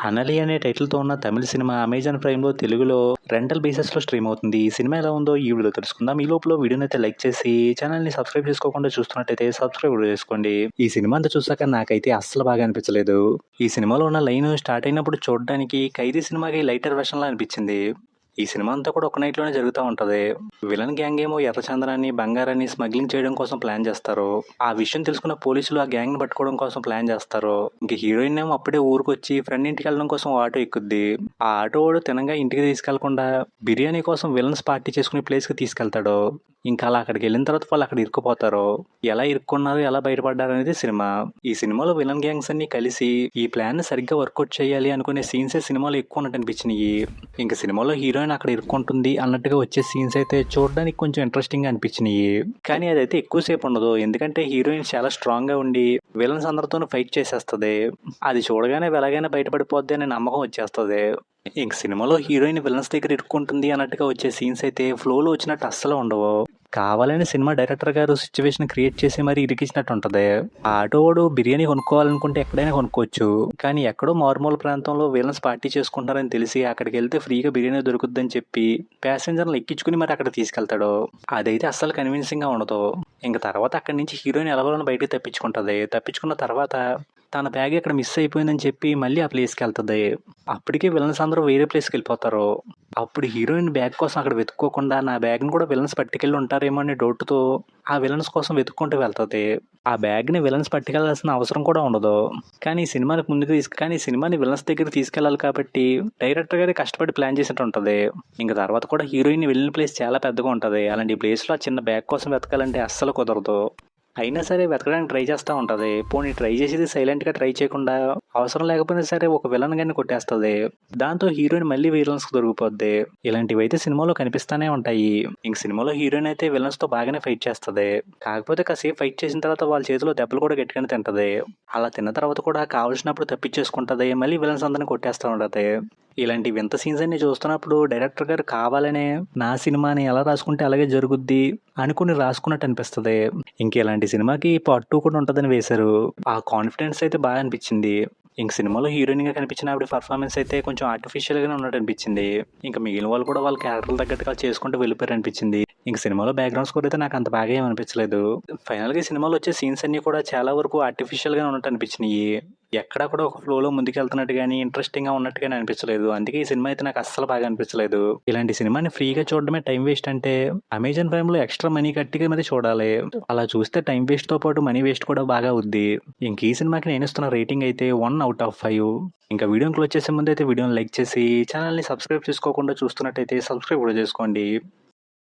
'అనలి' అనే టైటిల్‌తో ఉన్న తమిళ సినిమా అమెజాన్ ప్రైమ్‌లో తెలుగులో రెంటల్ బేసిస్‌లో స్ట్రీమ్ అవుతుంది. ఈ సినిమా ఎలా ఉందో ఈ వీడియోలో తెలుసుకుందాం. ఈ లోపల వీడియోనైతే లైక్ చేసి ఛానల్‌ని సబ్స్క్రైబ్ చేసుకోకుండా చూస్తున్నట్టయితే సబ్స్క్రైబ్ కూడా చేసుకోండి. ఈ సినిమా అంతా చూసాక నాకైతే అస్సలు బాగా అనిపించలేదు. ఈ సినిమాలో ఉన్న లైన్ స్టార్ట్ అయినప్పుడు చూడడానికి 'ఖైదీ' సినిమాకి లైటర్ వెర్షన్‌లా అనిపించింది. ఈ సినిమా అంతా కూడా ఒక నైట్‌లోనే జరుగుతా ఉంటది. విలన్ గ్యాంగ్ ఏమో ఎర్రచందనాన్ని, బంగారాన్ని స్మగ్లింగ్ చేయడం కోసం ప్లాన్ చేస్తారు. ఆ విషయం తెలుసుకున్న పోలీసులు ఆ గ్యాంగ్‌ని పట్టుకోవడం కోసం ప్లాన్ చేస్తారు. ఇంక హీరోయిన్ ఏమో అప్పుడే ఊరికొచ్చి ఫ్రెండ్ ఇంటికి వెళ్ళడం కోసం ఆటో ఎక్కుద్ది. ఆ ఆటో వాడు తినంగా ఇంటికి తీసుకెళ్లకుండా బిర్యానీ కోసం విలన్స్ పార్టీ చేసుకునే ప్లేస్‌కి తీసుకెళ్తాడు. ఇంకా అలా అక్కడికి వెళ్ళిన తర్వాత వాళ్ళు అక్కడ ఇరుక్కుపోతారు. ఎలా ఇరుక్కున్నారు, ఎలా బయటపడ్డారు అనేది సినిమా. ఈ సినిమాలో విలన్ గ్యాంగ్స్ అన్ని కలిసి ఈ ప్లాన్ ని సరిగ్గా వర్కౌట్ చేయాలి అనుకునే సీన్సే సినిమాలో ఎక్కువ ఉన్నట్టు అనిపించినాయి. ఇంకా సినిమాలో హీరోయిన్ అక్కడ ఇరుక్కుంటుంది అన్నట్టుగా వచ్చే సీన్స్ అయితే చూడడానికి కొంచెం ఇంట్రెస్టింగ్ గా అనిపించినాయి. కానీ అదైతే ఎక్కువసేపు ఉండదు. ఎందుకంటే హీరోయిన్ చాలా స్ట్రాంగ్ గా ఉండి విలన్స్ అందరితోనూ ఫైట్ చేసేస్తది. అది చూడగానే ఎలాగైనా బయటపడిపోద్ది అనే నమ్మకం వచ్చేస్తది. ఇంక సినిమాలో హీరోయిన్ విలన్స్ దగ్గర ఇరుక్కుంటుంది అన్నట్టుగా వచ్చే సీన్స్ అయితే ఫ్లోలో వచ్చినట్టు అస్సలు ఉండవు. కావాలని సినిమా డైరెక్టర్ గారు సిచ్యువేషన్ క్రియేట్ చేసి మరీ ఇరికించినట్టు ఉంటది. ఆ ఆటోవాడు బిర్యానీ కొనుక్కోవాలనుకుంటే ఎక్కడైనా కొనుక్కోవచ్చు. కానీ ఎక్కడో మారుమూల ప్రాంతంలో విలన్స్ పార్టీ చేసుకుంటారని తెలిసి అక్కడికి వెళ్తే ఫ్రీగా బిర్యానీ దొరుకుద్దని చెప్పి ప్యాసింజర్లు ఎక్కించుకుని మరి అక్కడ తీసుకెళ్తాడు. అదైతే అస్సలు కన్విన్సింగ్ గా ఉండదు. ఇంక తర్వాత అక్కడి నుంచి హీరోయిన్ ఎలాగోలా బయటకు తప్పించుకుంటది. తప్పించుకున్న తర్వాత తన బ్యాగ్ ఇక్కడ మిస్ అయిపోయిందని చెప్పి మళ్ళీ ఆ ప్లేస్కి వెళ్తది. అప్పటికే విలన్స్ అందరూ వేరే ప్లేస్కి వెళ్ళిపోతారు. అప్పుడు హీరోయిన్ బ్యాగ్ కోసం అక్కడ వెతుక్కోకుండా నా బ్యాగ్ని కూడా విలన్స్ పట్టుకెళ్ళి ఉంటారేమో అనే డౌట్తో ఆ విలన్స్ కోసం వెతుక్కుంటూ వెళ్తది. ఆ బ్యాగ్ని విలన్స్ పట్టుకెళ్లాల్సిన అవసరం కూడా ఉండదు. కానీ ఈ సినిమాని విలన్స్ దగ్గర తీసుకెళ్లాలి కాబట్టి డైరెక్టర్ గారి కష్టపడి ప్లాన్ చేసినట్టు ఉంటది. ఇంకా తర్వాత కూడా హీరోయిన్ వెళ్ళిన ప్లేస్ చాలా పెద్దగా ఉంటది. అలాంటి ప్లేస్లో ఆ చిన్న బ్యాగ్ కోసం వెతకాలంటే అస్సలు కుదరదు. అయినా సరే వెతకడానికి ట్రై చేస్తూ ఉంటుంది. పోనీ ట్రై చేసేది సైలెంట్గా ట్రై చేయకుండా అవసరం లేకపోయినా సరే ఒక విలన్ గాన్ని కొట్టేస్తుంది. దాంతో హీరోయిన్ మళ్ళీ విలన్స్కి దొరికిపోద్ది. ఇలాంటివి అయితే సినిమాలో కనిపిస్తూనే ఉంటాయి. ఇంక సినిమాలో హీరోయిన్ అయితే విలన్స్తో బాగానే ఫైట్ చేస్తుంది. కాకపోతే కాసేపు ఫైట్ చేసిన తర్వాత వాళ్ళ చేతిలో దెబ్బలు కూడా గట్టిగానే తింటది. అలా తిన్న తర్వాత కూడా కావాల్సినప్పుడు తప్పించేసుకుంటది. మళ్ళీ విలన్స్ అందరిని కొట్టేస్తూ ఉంటది. ఇలాంటి వింత సీన్స్ అన్ని చూస్తున్నప్పుడు డైరెక్టర్ గారు కావాలనే నా సినిమాని ఎలా రాసుకుంటే అలాగే జరుగుద్ది అనుకుని రాసుకున్నట్టు అనిపిస్తుంది. ఇంక ఇలాంటి సినిమాకి పార్ట్ 2 కూడా ఉంటుందని వేశారు. ఆ కాన్ఫిడెన్స్ అయితే బాగా అనిపించింది. ఇంక సినిమాలో హీరోయిన్ గా కనిపించిన ఆవిడ పర్ఫార్మెన్స్ అయితే కొంచెం ఆర్టిఫిషియల్ గానే ఉన్నట్టు అనిపించింది. ఇంకా మిగిలిన వాళ్ళు కూడా వాళ్ళ క్యారెక్టర్ తగ్గట్టుగా చేసుకుంటూ వెళ్ళిపోయారు అనిపించింది. ఇంక సినిమాలో బ్యాక్గ్రౌండ్ స్కోర్ అయితే నాకు అంత బాగా ఏమనిపించలేదు. ఫైనల్ గా ఈ సినిమాలో వచ్చే సీన్స్ అన్ని కూడా చాలా వరకు ఆర్టిఫిషియల్ గా ఉన్నట్టు అనిపించినాయి. ఎక్కడా కూడా ఒక ఫ్లోలో ముందుకెళ్తున్నట్టు కానీ ఇంట్రెస్టింగ్ గా ఉన్నట్టుగానే అనిపించలేదు. అందుకే ఈ సినిమా అయితే నాకు అస్సలు బాగా అనిపించలేదు. ఇలాంటి సినిమాని ఫ్రీగా చూడడమే టైం వేస్ట్ అంటే అమెజాన్ ప్రైమ్ లో ఎక్స్ట్రా మనీ కట్టి మరి చూడాలి. అలా చూస్తే టైం వేస్ట్ తో పాటు మనీ వేస్ట్ కూడా బాగా అవుద్ది. ఇంక ఈ సినిమాకి నేను ఇస్తున్న రేటింగ్ అయితే 1/5. ఇంకా వీడియోని క్లోజ్ చేసే ముందు అయితే వీడియోని లైక్ చేసి ఛానల్ని సబ్స్క్రైబ్ చేసుకోకుండా చూస్తున్నట్టయితే సబ్స్క్రైబ్ కూడా చేసుకోండి.